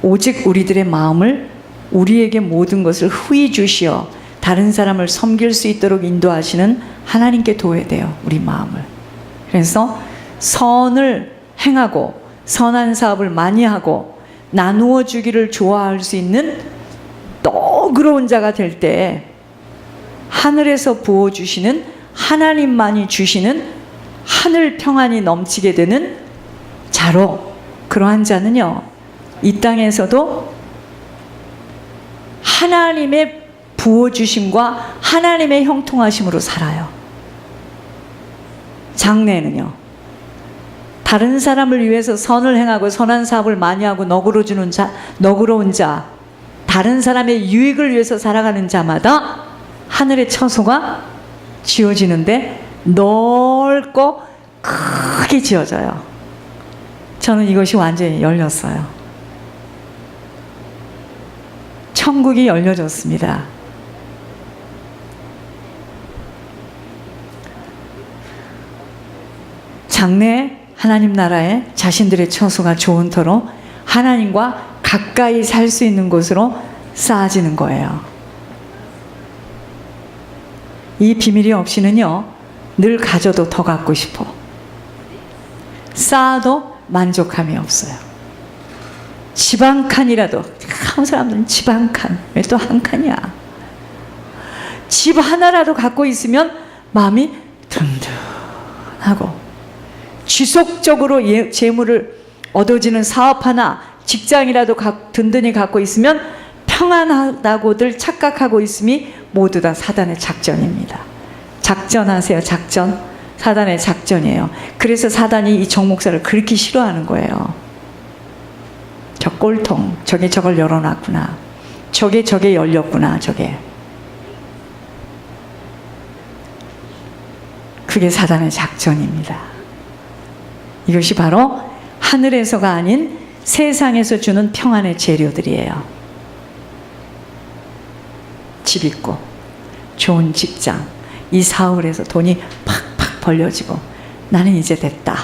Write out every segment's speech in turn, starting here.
오직 우리들의 마음을 우리에게 모든 것을 후히 주시어 다른 사람을 섬길 수 있도록 인도하시는 하나님께 둬야 돼요. 우리 마음을. 그래서 선을 행하고 선한 사업을 많이 하고 나누어 주기를 좋아할 수 있는 너그러운 자가 될 때 하늘에서 부어주시는 하나님만이 주시는 하늘 평안이 넘치게 되는 자로, 그러한 자는요 이 땅에서도 하나님의 부어주심과 하나님의 형통하심으로 살아요. 장래에는요 다른 사람을 위해서 선을 행하고 선한 사업을 많이 하고 너그러운 자, 다른 사람의 유익을 위해서 살아가는 자마다 하늘의 처소가 지어지는데 넓고 크게 지어져요. 저는 이것이 완전히 열렸어요. 천국이 열려졌습니다. 장래 하나님 나라에 자신들의 처소가 좋은 터로 하나님과 가까이 살 수 있는 곳으로 쌓아지는 거예요. 이 비밀이 없이는요 늘 가져도 더 갖고 싶어, 쌓아도 만족함이 없어요. 집 한 칸이라도, 한 사람들은 집 한 칸, 왜 또 한 칸이야? 집 하나라도 갖고 있으면 마음이 든든하고, 지속적으로 재물을 얻어지는 사업 하나, 직장이라도 든든히 갖고 있으면 평안하다고들 착각하고 있음이 모두 다 사단의 작전입니다. 작전하세요. 작전. 사단의 작전이에요. 그래서 사단이 이 정 목사를 그렇게 싫어하는 거예요. 저 꼴통, 저게 저걸 열어놨구나, 저게 열렸구나, 저게. 그게 사단의 작전입니다. 이것이 바로 하늘에서가 아닌 세상에서 주는 평안의 재료들이에요. 집 있고 좋은 직장, 이 사업을 해서 돈이 팍팍 벌려지고 나는 이제 됐다,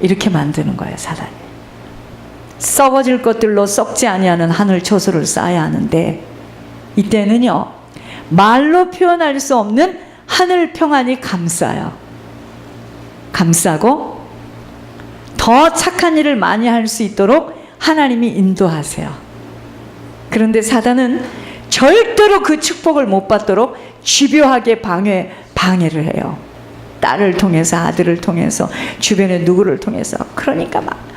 이렇게 만드는 거예요. 사단이. 썩어질 것들로 썩지 아니하는 하늘 처소를 쌓아야 하는데, 이때는요 말로 표현할 수 없는 하늘 평안이 감싸요. 감싸고 더 착한 일을 많이 할 수 있도록 하나님이 인도하세요. 그런데 사단은 절대로 그 축복을 못 받도록 집요하게 방해를 해요. 딸을 통해서, 아들을 통해서, 주변의 누구를 통해서. 그러니까 막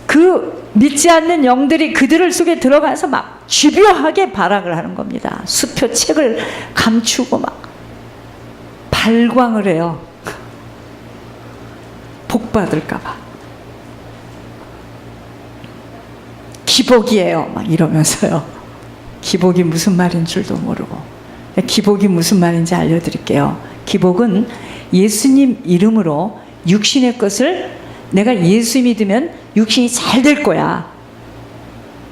그 믿지 않는 영들이 그들을 속에 들어가서 막 집요하게 발악을 하는 겁니다. 수표 책을 감추고 막 발광을 해요. 복 받을까 봐. 기복이에요 막 이러면서요. 기복이 무슨 말인 줄도 모르고. 기복이 무슨 말인지 알려드릴게요. 기복은 예수님 이름으로 육신의 것을, 내가 예수 믿으면 육신이 잘 될 거야,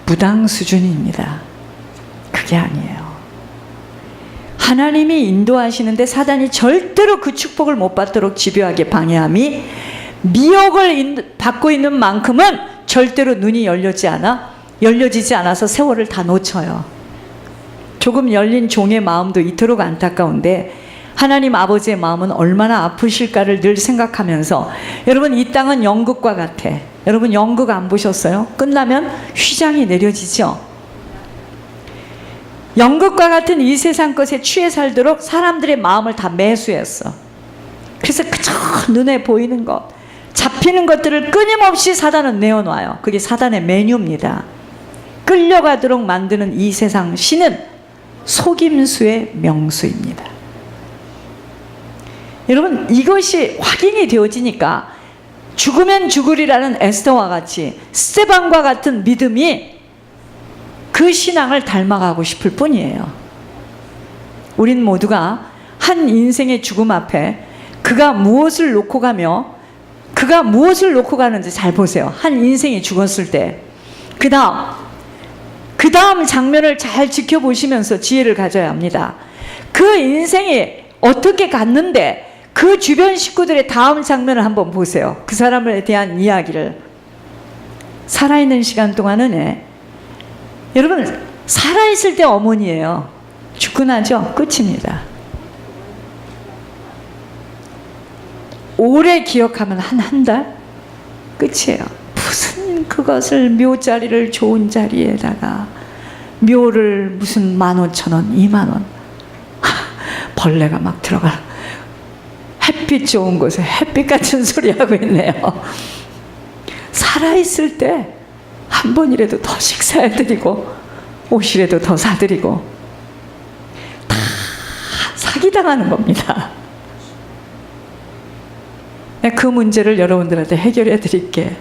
무당 수준입니다. 그게 아니에요. 하나님이 인도하시는데 사단이 절대로 그 축복을 못 받도록 집요하게 방해함이, 미혹을 받고 있는 만큼은 절대로 눈이 열려지지 않아서 세월을 다 놓쳐요. 조금 열린 종의 마음도 이토록 안타까운데 하나님 아버지의 마음은 얼마나 아프실까를 늘 생각하면서, 여러분 이 땅은 연극과 같아. 여러분 연극 안 보셨어요? 끝나면 휘장이 내려지죠. 연극과 같은 이 세상 것에 취해 살도록 사람들의 마음을 다 매수했어. 그래서 그저 눈에 보이는 것, 잡히는 것들을 끊임없이 사단은 내어놔요. 그게 사단의 메뉴입니다. 끌려가도록 만드는 이 세상 신은 속임수의 명수입니다. 여러분 이것이 확인이 되어지니까 죽으면 죽으리라는 에스더와 같이, 스데반과 같은 믿음이 그 신앙을 닮아가고 싶을 뿐이에요. 우린 모두가 한 인생의 죽음 앞에 그가 무엇을 놓고 가는지 잘 보세요. 한 인생이 죽었을 때 그 다음 장면을 잘 지켜보시면서 지혜를 가져야 합니다. 그 인생이 어떻게 갔는데 그 주변 식구들의 다음 장면을 한번 보세요. 그 사람에 대한 이야기를. 살아있는 시간 동안은 여러분 살아있을 때 어머니예요. 죽고 나죠? 끝입니다. 오래 기억하면 한 달? 끝이에요. 무슨 그것을 묘자리를 좋은 자리에다가 묘를 무슨 15,000원, 20,000원 벌레가 막 들어가. 햇빛 좋은 곳에 햇빛 같은 소리 하고 있네요. 살아있을 때 한 번이라도 더 식사해드리고 옷이라도 더 사드리고 다 사기당하는 겁니다. 그 문제를 여러분들한테 해결해 드릴게.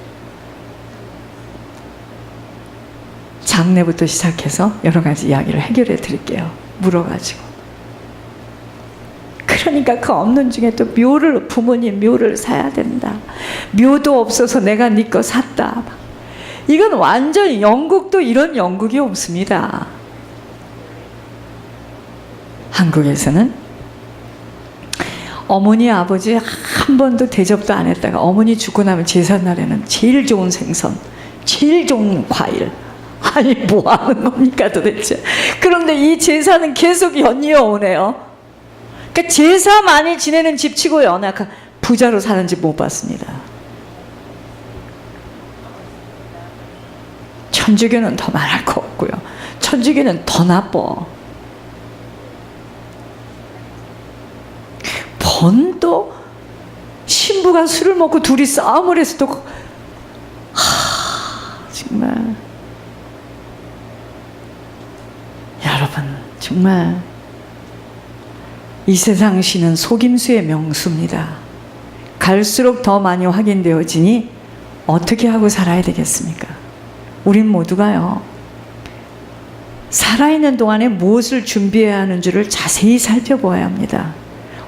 장례부터 시작해서 여러 가지 이야기를 해결해 드릴게요. 물어가지고. 그러니까 그 없는 중에 또 묘를, 부모님 묘를 사야 된다. 묘도 없어서 내가 네 거 샀다. 이건 완전히 영국도 이런 영국이 없습니다. 한국에서는 어머니 아버지 한 번도 대접도 안 했다가 어머니 죽고 나면 제삿날에는 제일 좋은 생선, 제일 좋은 과일. 아니 뭐 하는 겁니까 도대체. 그런데 이 제사는 계속 연이어 오네요. 그러니까 제사 많이 지내는 집 치고요, 나 부자로 사는 집 못 봤습니다. 천주교는 더 말할 거 없고요. 천주교는 더 나빠. 번도 신부가 술을 먹고 둘이 싸움을 해서 또 정말 여러분 정말 이 세상 시는 속임수의 명수입니다. 갈수록 더 많이 확인되어지니 어떻게 하고 살아야 되겠습니까? 우린 모두가요, 살아있는 동안에 무엇을 준비해야 하는 줄을 자세히 살펴보아야 합니다.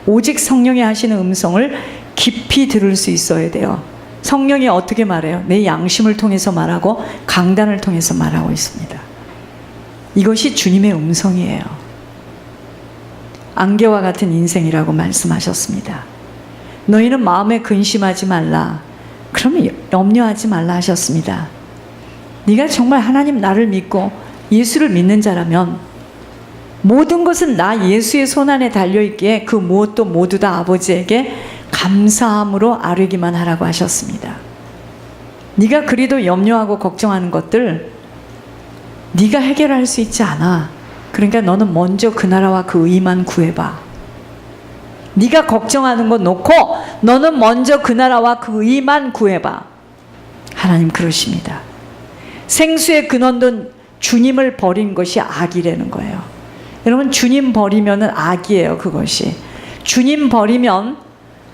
오직 성령이 하시는 음성을 깊이 들을 수 있어야 돼요. 성령이 어떻게 말해요? 내 양심을 통해서 말하고 강단을 통해서 말하고 있습니다. 이것이 주님의 음성이에요. 안개와 같은 인생이라고 말씀하셨습니다. 너희는 마음에 근심하지 말라. 그러면 염려하지 말라 하셨습니다. 네가 정말 하나님 나를 믿고 예수를 믿는 자라면 모든 것은 나 예수의 손안에 달려있기에 그 무엇도 모두 다 아버지에게 감사함으로 아뢰기만 하라고 하셨습니다. 네가 그리도 염려하고 걱정하는 것들 네가 해결할 수 있지 않아. 그러니까 너는 먼저 그 나라와 그 의만 구해봐. 네가 걱정하는 거 놓고 너는 먼저 그 나라와 그 의만 구해봐. 하나님 그러십니다. 생수의 근원은 주님을 버린 것이 악이라는 거예요. 여러분 주님 버리면은 악이에요. 그것이 주님 버리면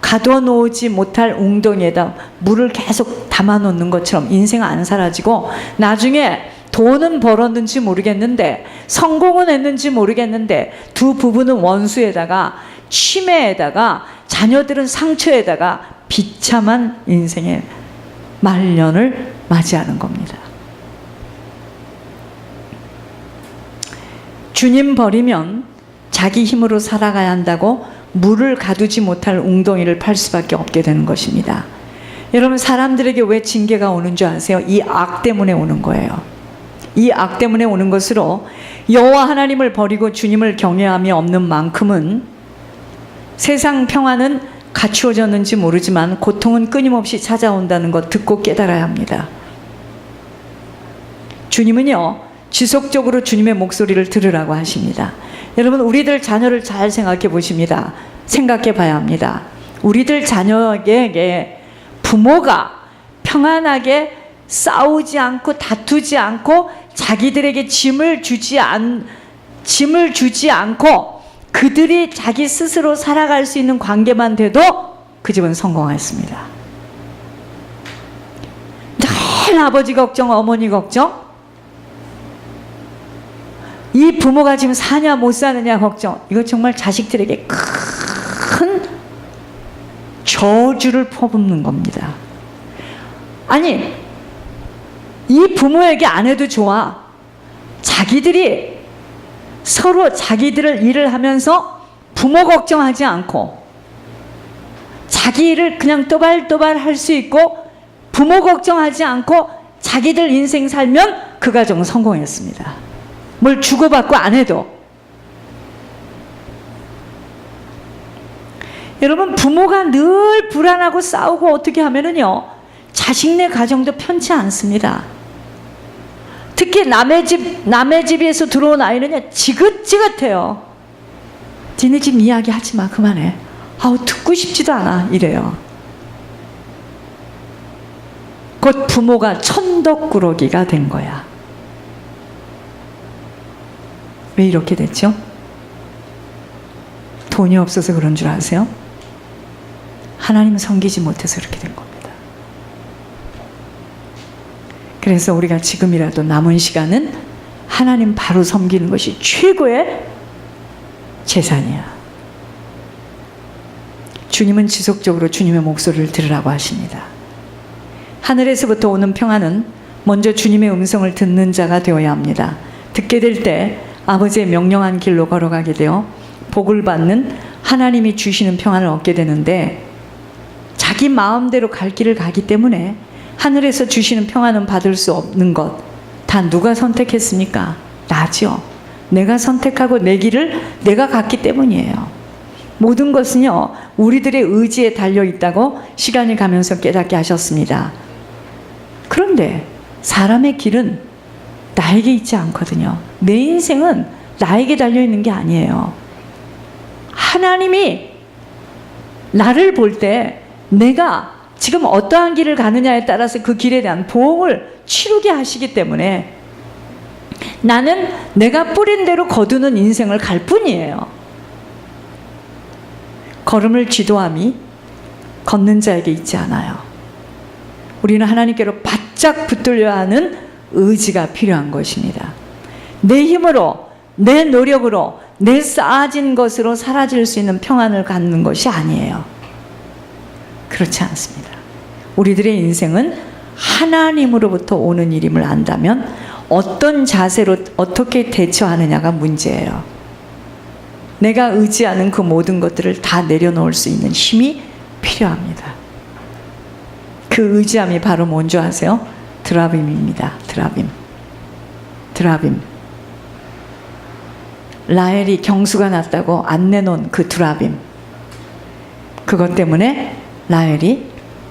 가둬놓지 못할 웅덩이에다 물을 계속 담아놓는 것처럼 인생 안 사라지고 나중에 돈은 벌었는지 모르겠는데 성공은 했는지 모르겠는데 두 부부는 원수에다가 치매에다가 자녀들은 상처에다가 비참한 인생의 말년을 맞이하는 겁니다. 주님 버리면 자기 힘으로 살아가야 한다고 물을 가두지 못할 웅덩이를 팔 수밖에 없게 되는 것입니다. 여러분 사람들에게 왜 징계가 오는 줄 아세요? 이 악 때문에 오는 거예요. 이 악 때문에 오는 것으로 여호와 하나님을 버리고 주님을 경외함이 없는 만큼은 세상 평화는 갖추어졌는지 모르지만 고통은 끊임없이 찾아온다는 것 듣고 깨달아야 합니다. 주님은요 지속적으로 주님의 목소리를 들으라고 하십니다. 여러분 우리들 자녀를 잘 생각해 보십니다. 생각해 봐야 합니다. 우리들 자녀에게 부모가 평안하게 싸우지 않고 다투지 않고 자기들에게 짐을 주지 않고 그들이 자기 스스로 살아갈 수 있는 관계만 돼도 그 집은 성공했습니다. 늘 아버지 걱정, 어머니 걱정, 이 부모가 지금 사냐 못 사느냐 걱정, 이거 정말 자식들에게 큰 저주를 퍼붓는 겁니다. 아니 이 부모에게 안 해도 좋아. 자기들이 서로 자기들을 일을 하면서 부모 걱정하지 않고 자기 일을 그냥 또발또발 할 수 있고 부모 걱정하지 않고 자기들 인생 살면 그 가정은 성공했습니다. 뭘 주고받고 안 해도. 여러분, 부모가 늘 불안하고 싸우고 어떻게 하면은요, 자식네 가정도 편치 않습니다. 특히 남의 집에서 들어온 아이는요, 지긋지긋해요. 니네 집 이야기 하지 마, 그만해. 아우, 듣고 싶지도 않아, 이래요. 곧 부모가 천덕꾸러기가 된 거야. 왜 이렇게 됐죠? 돈이 없어서 그런 줄 아세요? 하나님을 섬기지 못해서 그렇게 된 겁니다. 그래서 우리가 지금이라도 남은 시간은 하나님 바로 섬기는 것이 최고의 재산이야. 주님은 지속적으로 주님의 목소리를 들으라고 하십니다. 하늘에서부터 오는 평안은 먼저 주님의 음성을 듣는 자가 되어야 합니다. 듣게 될 때 아버지의 명령한 길로 걸어가게 되어 복을 받는 하나님이 주시는 평안을 얻게 되는데, 자기 마음대로 갈 길을 가기 때문에 하늘에서 주시는 평안은 받을 수 없는 것, 다 누가 선택했습니까? 나죠. 내가 선택하고 내 길을 내가 갔기 때문이에요. 모든 것은요, 우리들의 의지에 달려 있다고 시간이 가면서 깨닫게 하셨습니다. 그런데 사람의 길은 나에게 있지 않거든요. 내 인생은 나에게 달려 있는 게 아니에요. 하나님이 나를 볼 때 내가 지금 어떠한 길을 가느냐에 따라서 그 길에 대한 보응을 치르게 하시기 때문에 나는 내가 뿌린 대로 거두는 인생을 갈 뿐이에요. 걸음을 지도함이 걷는 자에게 있지 않아요. 우리는 하나님께로 바짝 붙들려야 하는 의지가 필요한 것입니다. 내 힘으로, 내 노력으로, 내 쌓아진 것으로 사라질 수 있는 평안을 갖는 것이 아니에요. 그렇지 않습니다. 우리들의 인생은 하나님으로부터 오는 일임을 안다면 어떤 자세로 어떻게 대처하느냐가 문제예요. 내가 의지하는 그 모든 것들을 다 내려놓을 수 있는 힘이 필요합니다. 그 의지함이 바로 뭔지 아세요? 드라빔입니다. 드라빔. 라헬이 경수가 났다고 안 내놓은 그 드라빔. 그것 때문에 라헬이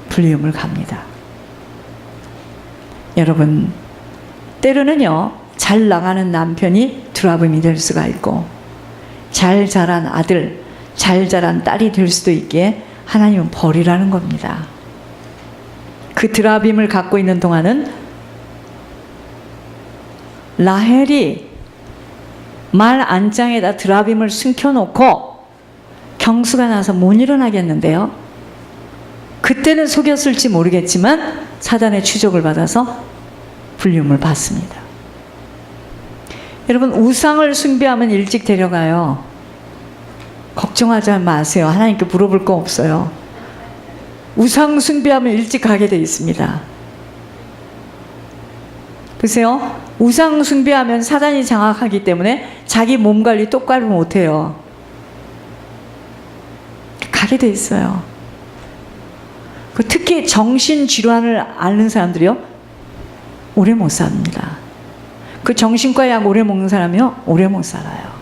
불리움을 갑니다. 여러분, 때로는요, 잘 나가는 남편이 드라빔이 될 수가 있고, 잘 자란 아들, 잘 자란 딸이 될 수도 있기에 하나님은 버리라는 겁니다. 그 드라빔을 갖고 있는 동안은 라헬이 말 안장에다 드라빔을 숨겨놓고 경수가 나서 못 일어나겠는데요. 그때는 속였을지 모르겠지만 사단의 추적을 받아서 불리움을 받습니다. 여러분, 우상을 숭배하면 일찍 데려가요. 걱정하지 마세요. 하나님께 물어볼 거 없어요. 우상 숭배하면 일찍 가게 돼 있습니다. 보세요. 우상 숭배하면 사단이 장악하기 때문에 자기 몸 관리 똑바로 못해요. 가게 돼 있어요. 특히 정신질환을 앓는 사람들이요, 오래 못 삽니다. 그 정신과 약 오래 먹는 사람이요, 오래 못 살아요.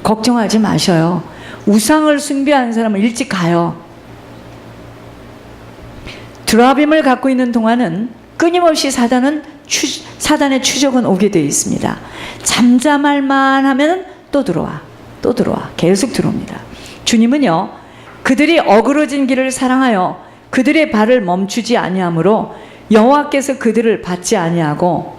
걱정하지 마셔요. 우상을 숭배하는 사람은 일찍 가요. 드라빔을 갖고 있는 동안은 끊임없이 사단의 추적은 오게 되어 있습니다. 잠잠할만 하면 또 들어와. 계속 들어옵니다. 주님은요, 그들이 어그러진 길을 사랑하여 그들의 발을 멈추지 아니하므로 여호와께서 그들을 받지 아니하고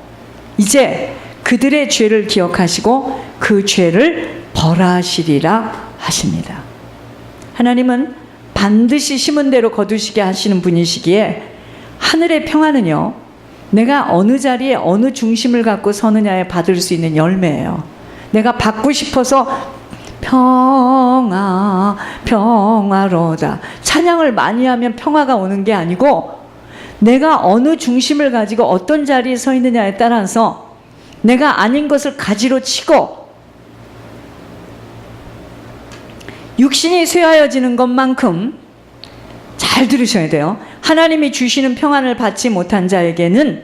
이제 그들의 죄를 기억하시고 그 죄를 벌하시리라 하십니다. 하나님은 반드시 심은 대로 거두시게 하시는 분이시기에 하늘의 평안은요, 내가 어느 자리에 어느 중심을 갖고 서느냐에 받을 수 있는 열매예요. 내가 받고 싶어서 평화로다 찬양을 많이 하면 평화가 오는 게 아니고, 내가 어느 중심을 가지고 어떤 자리에 서 있느냐에 따라서 내가 아닌 것을 가지로 치고 육신이 쇠하여지는 것만큼 잘 들으셔야 돼요. 하나님이 주시는 평안을 받지 못한 자에게는,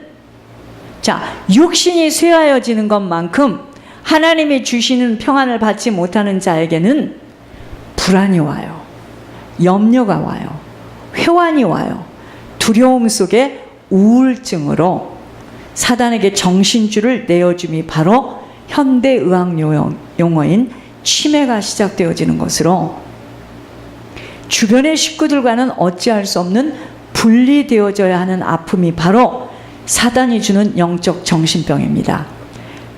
자, 육신이 쇠하여지는 것만큼 하나님이 주시는 평안을 받지 못하는 자에게는 불안이 와요. 염려가 와요. 회환이 와요. 두려움 속에 우울증으로 사단에게 정신줄을 내어줌이 바로 현대의학 용어인 치매가 시작되어지는 것으로, 주변의 식구들과는 어찌할 수 없는 분리되어져야 하는 아픔이 바로 사단이 주는 영적 정신병입니다.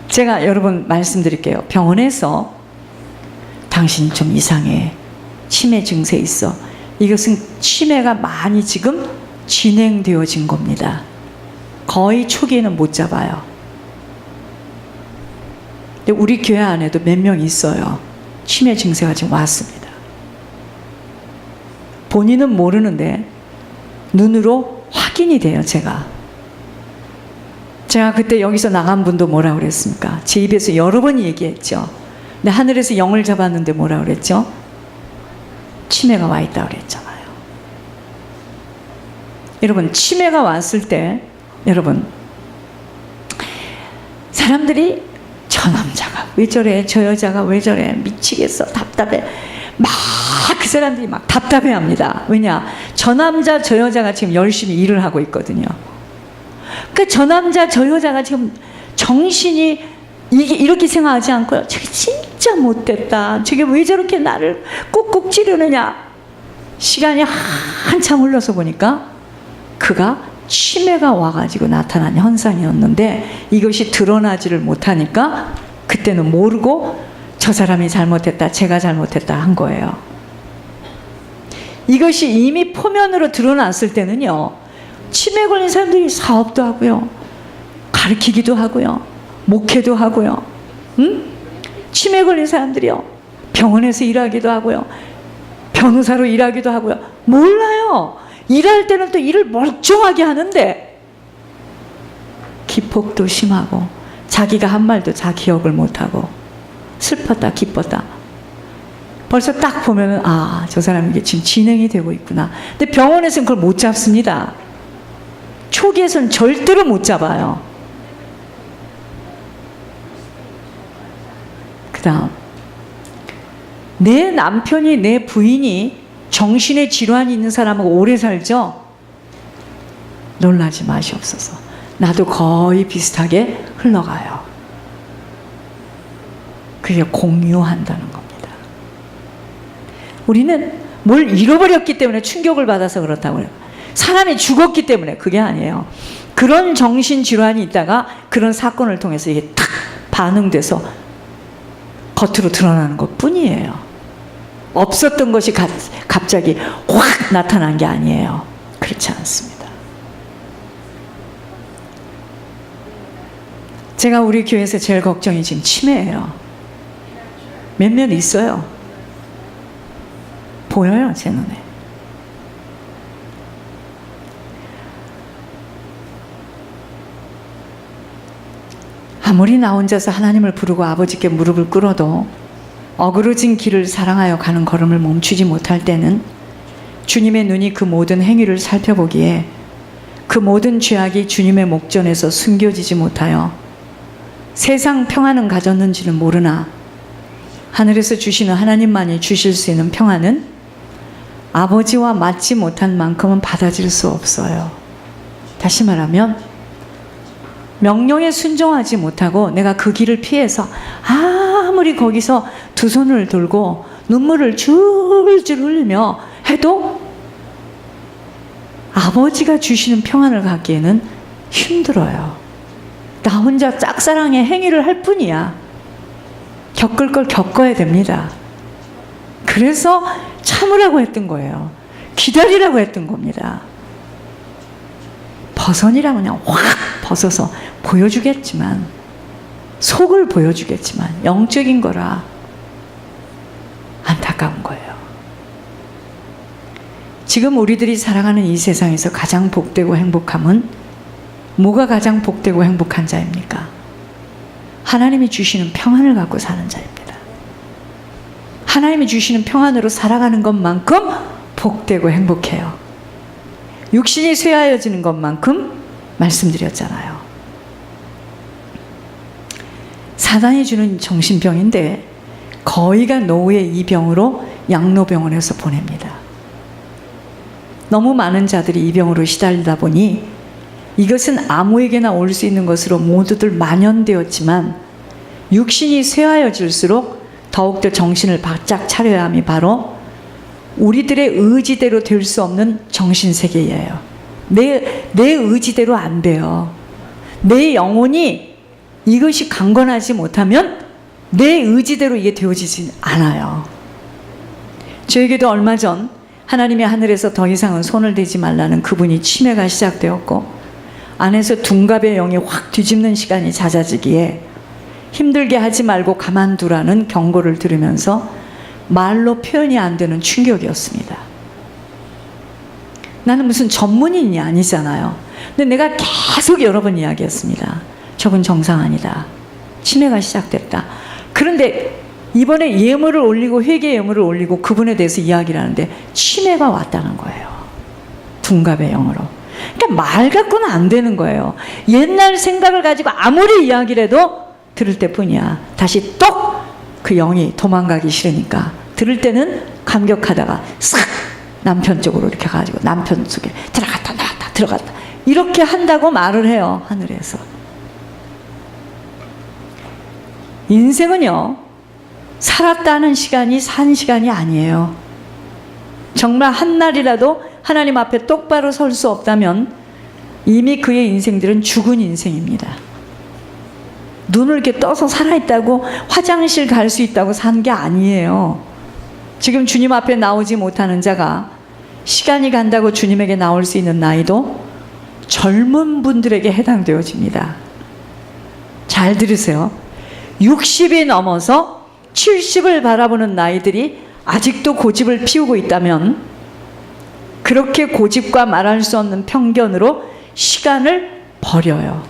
제가 여러분 말씀드릴게요. 병원에서 당신이 좀 이상해, 치매 증세 있어, 이것은 치매가 많이 지금 진행되어진 겁니다. 거의 초기에는 못 잡아요. 근데 우리 교회 안에도 몇 명 있어요. 치매 증세가 지금 왔습니다. 본인은 모르는데 눈으로 확인이 돼요. 제가 그때 여기서 나간 분도 뭐라 그랬습니까? 제 입에서 여러 번 얘기했죠. 근데 하늘에서 영을 잡았는데 뭐라 그랬죠? 치매가 와 있다 그랬잖아요. 여러분, 치매가 왔을 때 여러분, 사람들이 저 남자가 왜 저래, 저 여자가 왜 저래, 미치겠어, 답답해, 막 그 사람들이 막 답답해합니다. 왜냐? 저 남자 저 여자가 지금 열심히 일을 하고 있거든요. 그러니까 저 남자 저 여자가 지금 정신이 이렇게 생각하지 않고요, 저게 진짜 못됐다, 저게 왜 저렇게 나를 꾹꾹 찌르느냐. 시간이 한참 흘러서 보니까 그가 치매가 와가지고 나타난 현상이었는데, 이것이 드러나지를 못하니까 그때는 모르고 저 사람이 잘못했다, 제가 잘못했다 한 거예요. 이것이 이미 표면으로 드러났을 때는요, 치매 걸린 사람들이 사업도 하고요, 가르치기도 하고요, 목회도 하고요, 치매 걸린 사람들이요, 병원에서 일하기도 하고요, 변호사로 일하기도 하고요. 몰라요. 일할 때는 또 일을 멀쩡하게 하는데 기폭도 심하고 자기가 한 말도 자 기억을 못하고 슬펐다 기뻤다. 벌써 딱 보면은 아, 저 사람이 이게 지금 진행이 되고 있구나. 근데 병원에서는 그걸 못 잡습니다. 초기에서는 절대로 못 잡아요. 그 다음, 내 남편이, 내 부인이 정신의 질환이 있는 사람하고 오래 살죠? 놀라지 마시옵소서. 나도 거의 비슷하게 흘러가요. 그게 공유한다는 겁니다. 우리는 뭘 잃어버렸기 때문에 충격을 받아서 그렇다고 해요. 사람이 죽었기 때문에 그게 아니에요. 그런 정신질환이 있다가 그런 사건을 통해서 이게 탁 반응돼서 겉으로 드러나는 것 뿐이에요. 없었던 것이 갑자기 확 나타난 게 아니에요. 그렇지 않습니다. 제가 우리 교회에서 제일 걱정이 지금 치매예요. 몇몇 있어요. 보여요, 제 눈에. 아무리 나 혼자서 하나님을 부르고 아버지께 무릎을 꿇어도 어그러진 길을 사랑하여 가는 걸음을 멈추지 못할 때는 주님의 눈이 그 모든 행위를 살펴보기에 그 모든 죄악이 주님의 목전에서 숨겨지지 못하여 세상 평안은 가졌는지는 모르나 하늘에서 주시는 하나님만이 주실 수 있는 평안은 아버지와 맞지 못한 만큼은 받아질 수 없어요. 다시 말하면 명령에 순종하지 못하고 내가 그 길을 피해서 아무리 거기서 두 손을 들고 눈물을 줄줄 흘리며 해도 아버지가 주시는 평안을 갖기에는 힘들어요. 나 혼자 짝사랑의 행위를 할 뿐이야. 겪을 걸 겪어야 됩니다. 그래서 참으라고 했던 거예요. 기다리라고 했던 겁니다. 버선이라고 그냥 확 벗어서 보여주겠지만, 속을 보여주겠지만 영적인 거라 안타까운 거예요. 지금 우리들이 살아가는 이 세상에서 가장 복되고 행복함은 뭐가 가장 복되고 행복한 자입니까? 하나님이 주시는 평안을 갖고 사는 자입니다. 하나님이 주시는 평안으로 살아가는 것만큼 복되고 행복해요. 육신이 쇠하여지는 것만큼 말씀드렸잖아요. 사단이 주는 정신병인데 거의가 노후의 이 병으로 양로병원에서 보냅니다. 너무 많은 자들이 이 병으로 시달리다 보니 이것은 아무에게나 올 수 있는 것으로 모두들 만연되었지만 육신이 쇠하여질수록 더욱더 정신을 바짝 차려야 함이 바로 우리들의 의지대로 될 수 없는 정신세계예요. 내 의지대로 안 돼요. 내 영혼이 이것이 강건하지 못하면 내 의지대로 이게 되어지지 않아요. 저에게도 얼마 전 하나님의 하늘에서 더 이상은 손을 대지 말라는 그분이 치매가 시작되었고 안에서 둔갑의 영이 확 뒤집는 시간이 잦아지기에 힘들게 하지 말고 가만두라는 경고를 들으면서 말로 표현이 안 되는 충격이었습니다. 나는 무슨 전문인이 아니잖아요. 근데 내가 계속 여러 번 이야기했습니다. 저분 정상 아니다. 치매가 시작됐다. 그런데 이번에 예물을 올리고 회개 예물을 올리고 그분에 대해서 이야기를 하는데 치매가 왔다는 거예요. 둔갑의 영으로. 그러니까 말 갖고는 안 되는 거예요. 옛날 생각을 가지고 아무리 이야기를 해도 들을 때뿐이야. 다시 똑 그 영이 도망가기 싫으니까 들을 때는 감격하다가 싹 남편 쪽으로 이렇게 가지고 남편 속에 들어갔다 나왔다 들어갔다 이렇게 한다고 말을 해요. 하늘에서. 인생은요 살았다는 시간이 산 시간이 아니에요. 정말 한날이라도 하나님 앞에 똑바로 설 수 없다면 이미 그의 인생들은 죽은 인생입니다. 눈을 이렇게 떠서 살아있다고 화장실 갈 수 있다고 산 게 아니에요. 지금 주님 앞에 나오지 못하는 자가 시간이 간다고 주님에게 나올 수 있는 나이도 젊은 분들에게 해당되어집니다. 잘 들으세요. 60이 넘어서 70을 바라보는 나이들이 아직도 고집을 피우고 있다면 그렇게 고집과 말할 수 없는 편견으로 시간을 버려요.